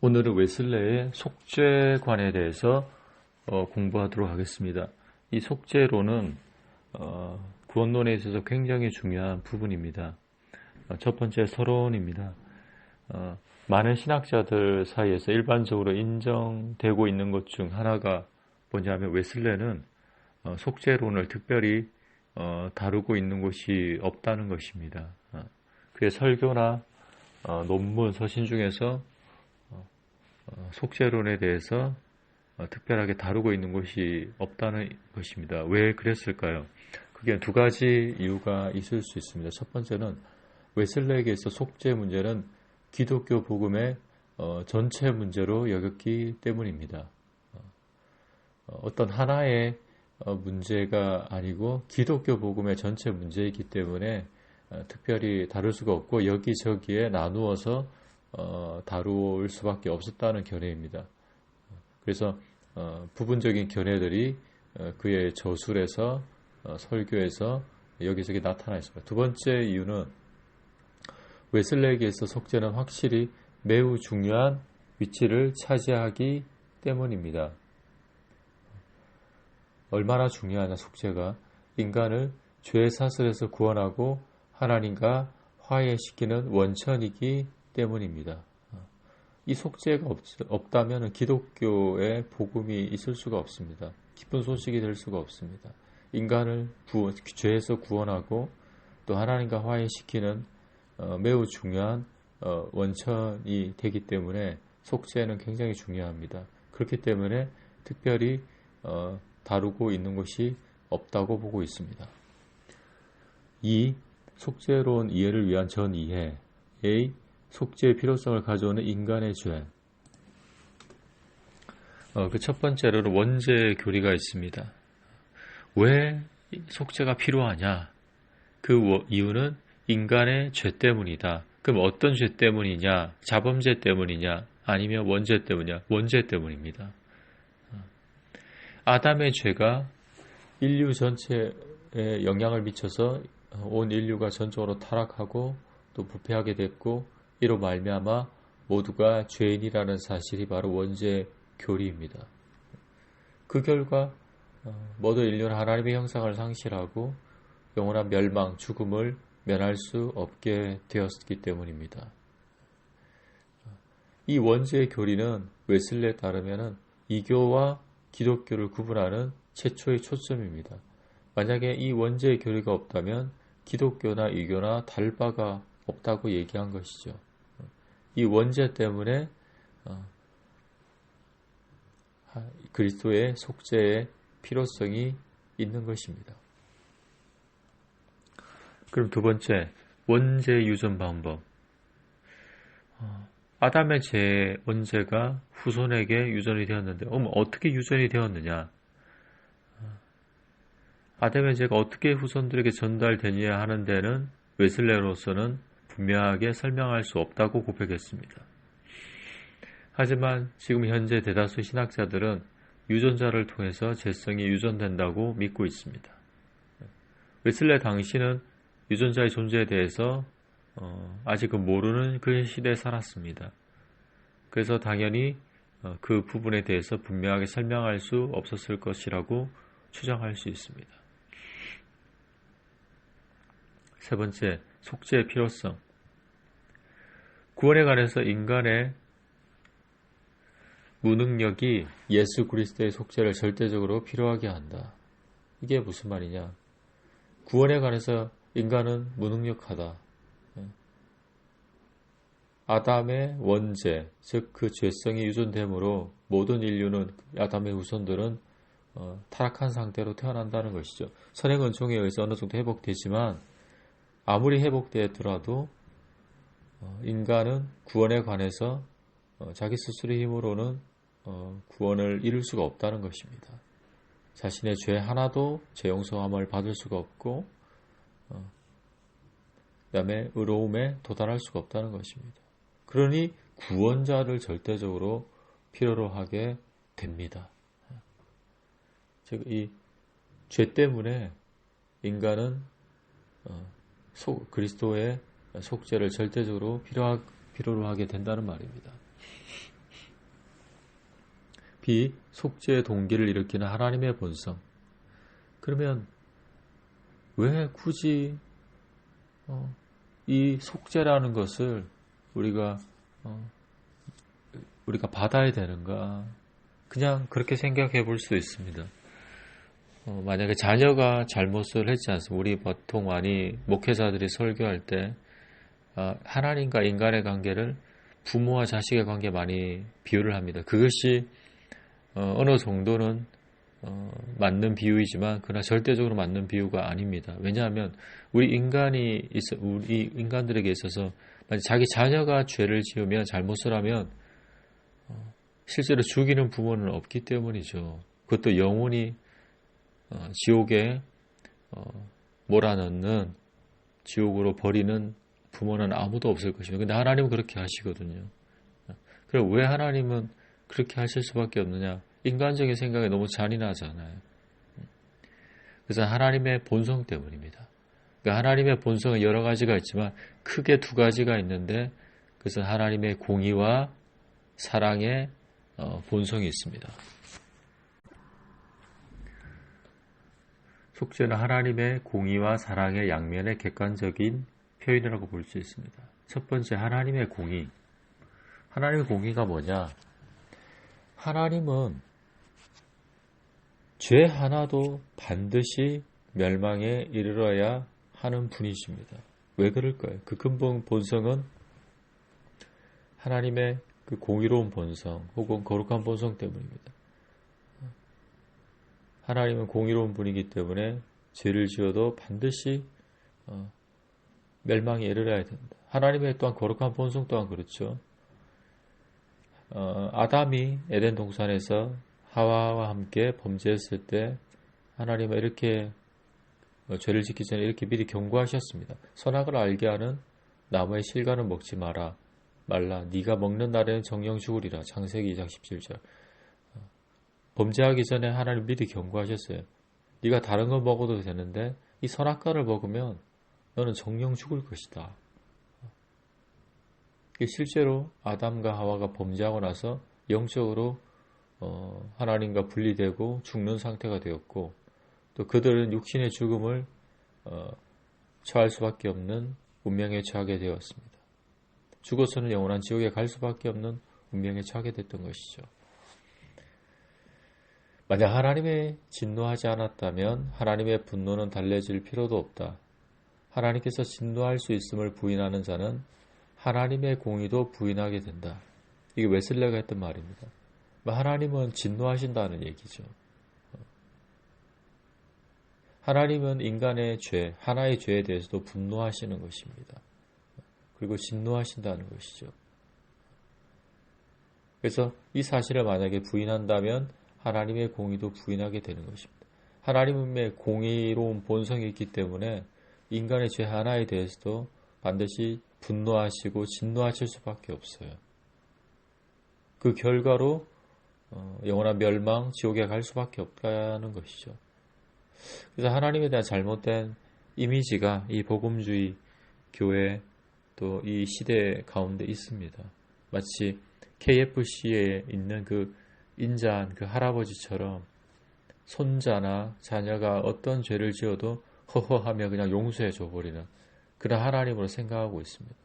오늘은 웨슬레의 속죄관에 대해서 공부하도록 하겠습니다. 이 속죄론은 구원론에 있어서 굉장히 중요한 부분입니다. 첫 번째 서론입니다. 많은 신학자들 사이에서 일반적으로 인정되고 있는 것 중 하나가 뭐냐면 웨슬레는 속죄론을 특별히 다루고 있는 곳이 없다는 것입니다. 그의 설교나 논문, 서신 중에서 속죄론에 대해서 특별하게 다루고 있는 곳이 없다는 것입니다. 왜 그랬을까요? 그게 두 가지 이유가 있을 수 있습니다. 첫 번째는 웨슬레에게서 속죄 문제는 기독교 복음의 전체 문제로 여겼기 때문입니다. 어떤 하나의 문제가 아니고 기독교 복음의 전체 문제이기 때문에 특별히 다룰 수가 없고 여기저기에 나누어서 다룰 수밖에 없었다는 견해입니다. 그래서 부분적인 견해들이 그의 저술에서 설교에서 여기저기 나타나 있습니다. 두 번째 이유는 웨슬레에게서 속죄는 확실히 매우 중요한 위치를 차지하기 때문입니다. 얼마나 중요하냐 속죄가 인간을 죄의 사슬에서 구원하고 하나님과 화해시키는 원천이기 때문입니다. 이 속죄가 없다면 기독교의 복음이 있을 수가 없습니다. 기쁜 소식이 될 수가 없습니다. 인간을 죄에서 구원하고 또 하나님과 화해시키는 매우 중요한 원천이 되기 때문에 속죄는 굉장히 중요합니다. 그렇기 때문에 특별히 다루고 있는 것이 없다고 보고 있습니다. 2. 속죄론 이해를 위한 전 이해. A. 속죄의 필요성을 가져오는 인간의 죄. 그 첫 번째로는 원죄 교리가 있습니다. 왜 속죄가 필요하냐? 그 이유는 인간의 죄 때문이다. 그럼 어떤 죄 때문이냐? 자범죄 때문이냐? 아니면 원죄 때문이냐? 원죄 때문입니다. 아담의 죄가 인류 전체에 영향을 미쳐서 온 인류가 전적으로 타락하고 또 부패하게 됐고 이로 말미암아 모두가 죄인이라는 사실이 바로 원죄 교리입니다. 그 결과 모든 인류는 하나님의 형상을 상실하고 영원한 멸망, 죽음을 면할 수 없게 되었기 때문입니다. 이 원죄 교리는 웨슬레에 따르면 이교와 기독교를 구분하는 최초의 초점입니다. 만약에 이 원죄 교리가 없다면 기독교나 이교나 다를 바가 없다고 얘기한 것이죠. 이 원죄 때문에 그리스도의 속죄의 필요성이 있는 것입니다. 그럼 두 번째, 원죄 유전 방법. 아담의 죄 원죄가 후손에게 유전이 되었는데 어떻게 유전이 되었느냐? 아담의 죄가 어떻게 후손들에게 전달되느냐 하는 데는 웨슬레로서는 분명하게 설명할 수 없다고 고백했습니다. 하지만 지금 현재 대다수 신학자들은 유전자를 통해서 죄성이 유전된다고 믿고 있습니다. 웨슬레 당시는 유전자의 존재에 대해서 아직은 모르는 그 시대에 살았습니다. 그래서 당연히 그 부분에 대해서 분명하게 설명할 수 없었을 것이라고 추정할 수 있습니다. 세 번째, 속죄의 필요성. 구원에 관해서 인간의 무능력이 예수 그리스도의 속죄를 절대적으로 필요하게 한다. 이게 무슨 말이냐? 구원에 관해서 인간은 무능력하다. 아담의 원죄, 즉 그 죄성이 유전되므로 모든 인류는 아담의 후손들은 타락한 상태로 태어난다는 것이죠. 선행 은총에 의해서 어느 정도 회복되지만 아무리 회복되더라도 인간은 구원에 관해서 자기 스스로의 힘으로는 구원을 이룰 수가 없다는 것입니다. 자신의 죄 하나도 죄 용서함을 받을 수가 없고 그 다음에 의로움에 도달할 수가 없다는 것입니다. 그러니 구원자를 절대적으로 필요로 하게 됩니다. 즉, 이 죄 때문에 인간은 그리스도의 속죄를 절대적으로 필요로 하게 된다는 말입니다. 속죄의 동기를 일으키는 하나님의 본성. 그러면 왜 굳이 이 속죄라는 것을 우리가 받아야 되는가? 그냥 그렇게 생각해 볼 수 있습니다. 만약에 자녀가 잘못을 했지 않습니까? 우리 보통 많이 목회자들이 설교할 때 하나님과 인간의 관계를 부모와 자식의 관계 많이 비유를 합니다. 그것이 어느 정도는 맞는 비유이지만 그러나 절대적으로 맞는 비유가 아닙니다. 왜냐하면 우리 인간들에게 있어서 만약 자기 자녀가 죄를 지으면 잘못을 하면 실제로 죽이는 부모는 없기 때문이죠. 그것도 영원히 지옥에 몰아넣는 지옥으로 버리는 부모는 아무도 없을 것입니다. 근데 하나님은 그렇게 하시거든요. 그럼 왜 하나님은 그렇게 하실 수밖에 없느냐? 인간적인 생각이 너무 잔인하잖아요. 그래서 하나님의 본성 때문입니다. 그러니까 하나님의 본성은 여러 가지가 있지만 크게 두 가지가 있는데 그것은 하나님의 공의와 사랑의 본성이 있습니다. 속죄는 하나님의 공의와 사랑의 양면의 객관적인 표현이라고 볼 수 있습니다. 첫 번째, 하나님의 공의. 하나님의 공의가 뭐냐? 하나님은 죄 하나도 반드시 멸망에 이르러야 하는 분이십니다. 왜 그럴까요? 그 근본 본성은 하나님의 그 공의로운 본성 혹은 거룩한 본성 때문입니다. 하나님은 공의로운 분이기 때문에 죄를 지어도 반드시 멸망에 이르러야 된다. 하나님의 또한 거룩한 본성 또한 그렇죠. 아담이 에덴 동산에서 하와와 함께 범죄했을 때 하나님은 이렇게 죄를 짓기 전에 이렇게 미리 경고하셨습니다. 선악을 알게 하는 나무의 실과는 먹지 말라. 네가 먹는 날에는 정령 죽으리라. 창세기 2장 17절. 범죄하기 전에 하나님 미리 경고하셨어요. 네가 다른 거 먹어도 되는데 이 선악과를 먹으면 너는 정령 죽을 것이다. 실제로 아담과 하와가 범죄하고 나서 영적으로 하나님과 분리되고 죽는 상태가 되었고 또 그들은 육신의 죽음을 처할 수밖에 없는 운명에 처하게 되었습니다. 죽어서는 영원한 지옥에 갈 수밖에 없는 운명에 처하게 됐던 것이죠. 만약 하나님의 진노하지 않았다면 하나님의 분노는 달래질 필요도 없다. 하나님께서 진노할 수 있음을 부인하는 자는 하나님의 공의도 부인하게 된다. 이게 웨슬레가 했던 말입니다. 하나님은 진노하신다는 얘기죠. 하나님은 인간의 죄, 하나의 죄에 대해서도 분노하시는 것입니다. 그리고 진노하신다는 것이죠. 그래서 이 사실을 만약에 부인한다면 하나님의 공의도 부인하게 되는 것입니다. 하나님의 공의로운 본성이 있기 때문에 인간의 죄 하나에 대해서도 반드시 분노하시고 진노하실 수밖에 없어요. 그 결과로 영원한 멸망, 지옥에 갈 수밖에 없다는 것이죠. 그래서 하나님에 대한 잘못된 이미지가 이 복음주의 교회 또 이 시대 가운데 있습니다. 마치 KFC에 있는 그 인자한 그 할아버지처럼 손자나 자녀가 어떤 죄를 지어도 허허하며 그냥 용서해 줘버리는 그런 하나님으로 생각하고 있습니다.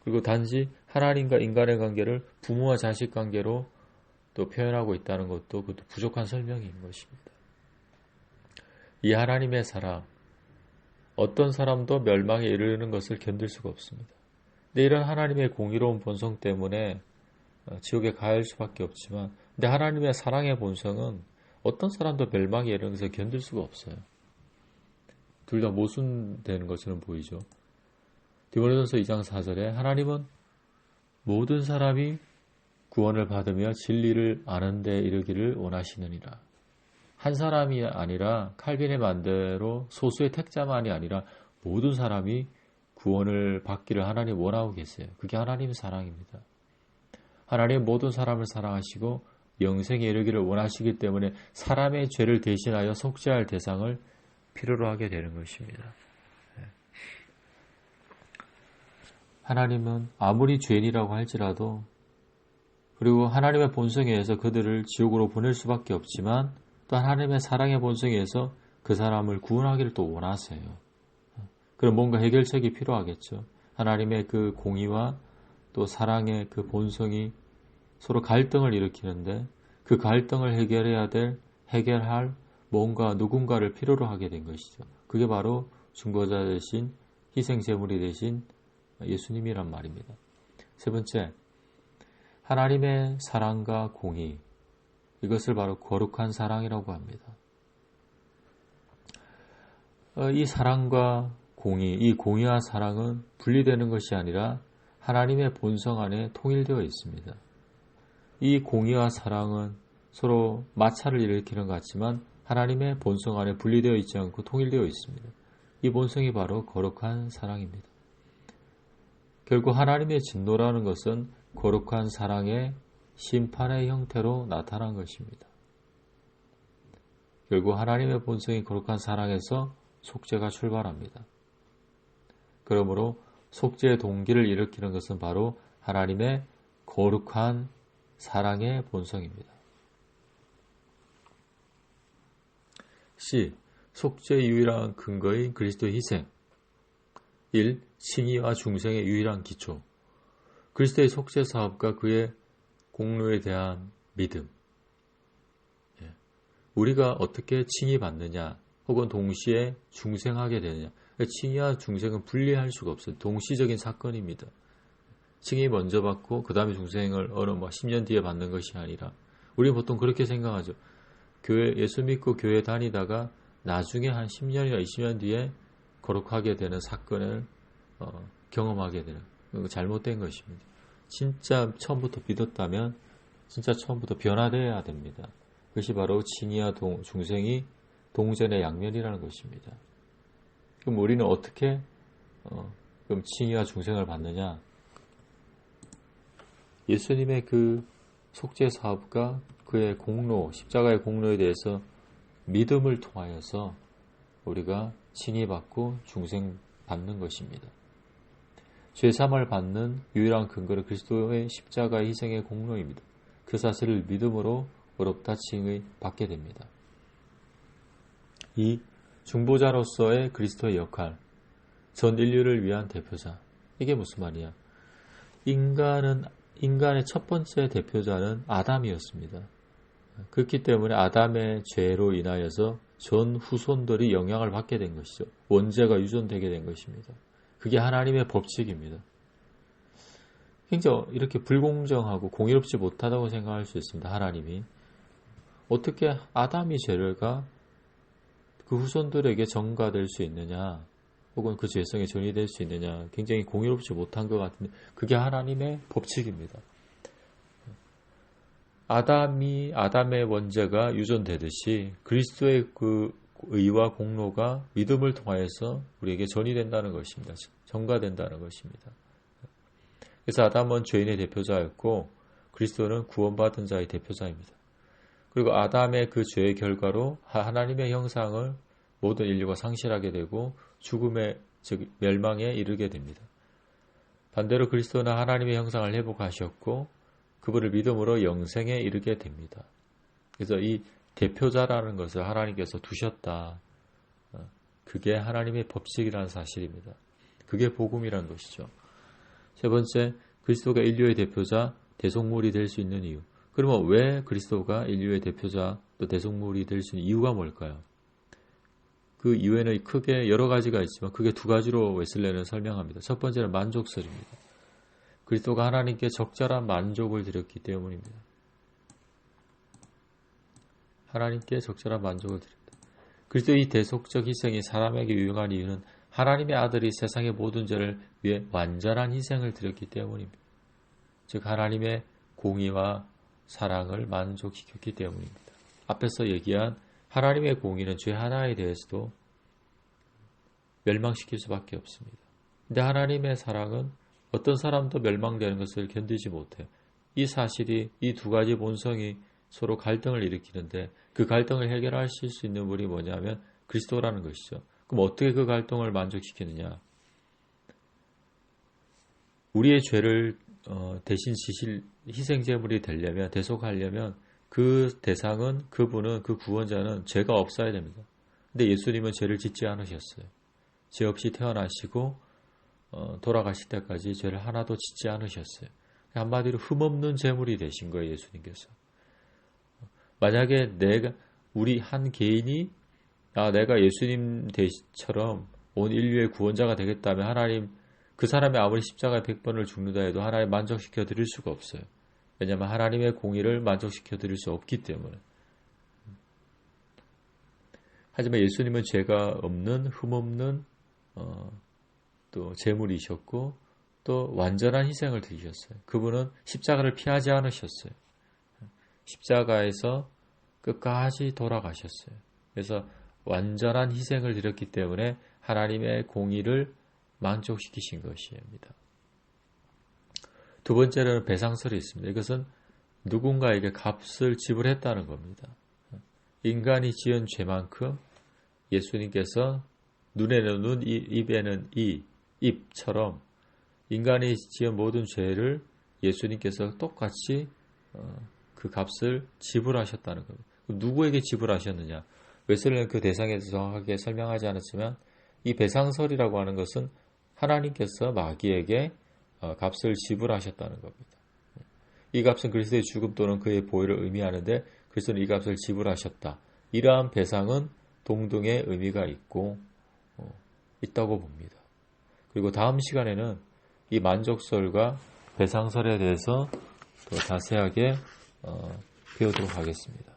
그리고 단지 하나님과 인간의 관계를 부모와 자식 관계로 또 표현하고 있다는 것도 그것도 부족한 설명인 것입니다. 이 하나님의 사랑, 어떤 사람도 멸망에 이르는 것을 견딜 수가 없습니다. 근데 이런 하나님의 공의로운 본성 때문에 지옥에 갈 수밖에 없지만 근데 하나님의 사랑의 본성은 어떤 사람도 멸망에 이르는 것을 견딜 수가 없어요. 둘 다 모순되는 것처럼 보이죠. 디모데전서 2장 4절에 하나님은 모든 사람이 구원을 받으며 진리를 아는 데 이르기를 원하시느니라. 한 사람이 아니라 칼빈의 반대로 소수의 택자만이 아니라 모든 사람이 구원을 받기를 하나님 원하고 계세요. 그게 하나님의 사랑입니다. 하나님 모든 사람을 사랑하시고 영생에 이르기를 원하시기 때문에 사람의 죄를 대신하여 속죄할 대상을 필요로 하게 되는 것입니다. 하나님은 아무리 죄인이라고 할지라도 그리고 하나님의 본성에 의해서 그들을 지옥으로 보낼 수밖에 없지만 또 하나님의 사랑의 본성에 의해서 그 사람을 구원하기를 또 원하세요. 그럼 뭔가 해결책이 필요하겠죠. 하나님의 그 공의와 또 사랑의 그 본성이 서로 갈등을 일으키는데 그 갈등을 해결할 뭔가 누군가를 필요로 하게 된 것이죠. 그게 바로 중보자 대신 희생제물이 되신 예수님이란 말입니다. 세 번째, 하나님의 사랑과 공의, 이것을 바로 거룩한 사랑이라고 합니다. 이 사랑과 공의, 이 공의와 사랑은 분리되는 것이 아니라 하나님의 본성 안에 통일되어 있습니다. 이 공의와 사랑은 서로 마찰을 일으키는 것 같지만 하나님의 본성 안에 분리되어 있지 않고 통일되어 있습니다. 이 본성이 바로 거룩한 사랑입니다. 결국 하나님의 진노라는 것은 거룩한 사랑의 심판의 형태로 나타난 것입니다. 결국 하나님의 본성이 거룩한 사랑에서 속죄가 출발합니다. 그러므로 속죄의 동기를 일으키는 것은 바로 하나님의 거룩한 사랑의 본성입니다. C. 속죄의 유일한 근거인 그리스도의 희생. 1. 칭의와 중생의 유일한 기초. 그리스도의 속죄 사업과 그의 공로에 대한 믿음. 우리가 어떻게 칭의받느냐 혹은 동시에 중생하게 되느냐. 칭의와 중생은 분리할 수가 없어요. 동시적인 사건입니다. 칭의 먼저 받고 그 다음에 중생을 어느 10년 뒤에 받는 것이 아니라 우리는 보통 그렇게 생각하죠. 예수 믿고 교회 다니다가 나중에 한 10년이나 20년 뒤에 거룩하게 되는 사건을 경험하게 되는 잘못된 것입니다. 진짜 처음부터 믿었다면 진짜 처음부터 변화되어야 됩니다. 그것이 바로 칭의와 중생이 동전의 양면이라는 것입니다. 그럼 우리는 어떻게 그럼 칭의와 중생을 받느냐? 예수님의 그 속죄 사업과 그의 공로, 십자가의 공로에 대해서 믿음을 통하여서 우리가 칭의받고 중생 받는 것입니다. 죄사함을 받는 유일한 근거는 그리스도의 십자가의 희생의 공로입니다. 그 사실을 믿음으로 의롭다 칭의 받게 됩니다. 이 중보자로서의 그리스도의 역할, 전 인류를 위한 대표자. 이게 무슨 말이야? 인간의 첫 번째 대표자는 아담이었습니다. 그렇기 때문에 아담의 죄로 인하여서 전 후손들이 영향을 받게 된 것이죠. 원죄가 유전되게 된 것입니다. 그게 하나님의 법칙입니다. 굉장히 이렇게 불공정하고 공의롭지 못하다고 생각할 수 있습니다. 하나님이 어떻게 아담이 죄가 그 후손들에게 전가될 수 있느냐 혹은 그 죄성이 전이될 수 있느냐 굉장히 공의롭지 못한 것 같은데 그게 하나님의 법칙입니다. 아담의 원죄가 유전되듯이 그리스도의 그 의와 공로가 믿음을 통하여서 우리에게 전이된다는 것입니다. 전가된다는 것입니다. 그래서 아담은 죄인의 대표자였고 그리스도는 구원받은 자의 대표자입니다. 그리고 아담의 그 죄의 결과로 하나님의 형상을 모든 인류가 상실하게 되고 죽음의 즉 멸망에 이르게 됩니다. 반대로 그리스도는 하나님의 형상을 회복하셨고 그분을 믿음으로 영생에 이르게 됩니다. 그래서 이 대표자라는 것을 하나님께서 두셨다. 그게 하나님의 법칙이라는 사실입니다. 그게 복음이라는 것이죠. 세 번째, 그리스도가 인류의 대표자, 대속물이 될 수 있는 이유. 그러면 왜 그리스도가 인류의 대표자 또 대속물이 될 수 있는 이유가 뭘까요? 그 이유에는 크게 여러 가지가 있지만 크게 두 가지로 웨슬레는 설명합니다. 첫 번째는 만족설입니다. 그리스도가 하나님께 적절한 만족을 드렸기 때문입니다. 하나님께 적절한 만족을 드렸다. 그리스도의 대속적 희생이 사람에게 유용한 이유는 하나님의 아들이 세상의 모든 죄를 위해 완전한 희생을 드렸기 때문입니다. 즉 하나님의 공의와 사랑을 만족시켰기 때문입니다. 앞에서 얘기한 하나님의 공의는 죄 하나에 대해서도 멸망시킬 수밖에 없습니다. 근데 하나님의 사랑은 어떤 사람도 멸망되는 것을 견디지 못해요. 이 사실이 이 두 가지 본성이 서로 갈등을 일으키는데 그 갈등을 해결하실 수 있는 분이 뭐냐면 그리스도라는 것이죠. 그럼 어떻게 그 갈등을 만족시키느냐? 우리의 죄를 대신 희생제물이 되려면, 대속하려면 그 대상은, 그분은, 그 구원자는 죄가 없어야 됩니다. 근데 예수님은 죄를 짓지 않으셨어요. 죄 없이 태어나시고 돌아가실 때까지 죄를 하나도 짓지 않으셨어요. 한마디로 흠없는 제물이 되신 거예요, 예수님께서. 만약에 우리 한 개인이 내가 예수님처럼 온 인류의 구원자가 되겠다면 하나님, 그 사람이 아무리 십자가에 100번을 죽는다 해도 하나님 만족시켜 드릴 수가 없어요. 왜냐하면 하나님의 공의를 만족시켜 드릴 수 없기 때문에. 하지만 예수님은 죄가 없는, 흠없는 또 제물이셨고 또 완전한 희생을 드리셨어요. 그분은 십자가를 피하지 않으셨어요. 십자가에서 끝까지 돌아가셨어요. 그래서 완전한 희생을 드렸기 때문에 하나님의 공의를 만족시키신 것입니다. 두 번째로는 배상설이 있습니다. 이것은 누군가에게 값을 지불했다는 겁니다. 인간이 지은 죄만큼 예수님께서 눈에는 눈, 입에는 입처럼 인간이 지은 모든 죄를 예수님께서 똑같이 그 값을 지불하셨다는 겁니다. 누구에게 지불하셨느냐? 웨슬레는 그 대상에 대해서 정확하게 설명하지 않았지만 이 배상설이라고 하는 것은 하나님께서 마귀에게 값을 지불하셨다는 겁니다. 이 값은 그리스도의 죽음 또는 그의 보혈을 의미하는데 그리스도는 이 값을 지불하셨다. 이러한 배상은 동등의 의미가 있다고 봅니다. 그리고 다음 시간에는 이 만족설과 배상설에 대해서 더 자세하게 배우도록 하겠습니다.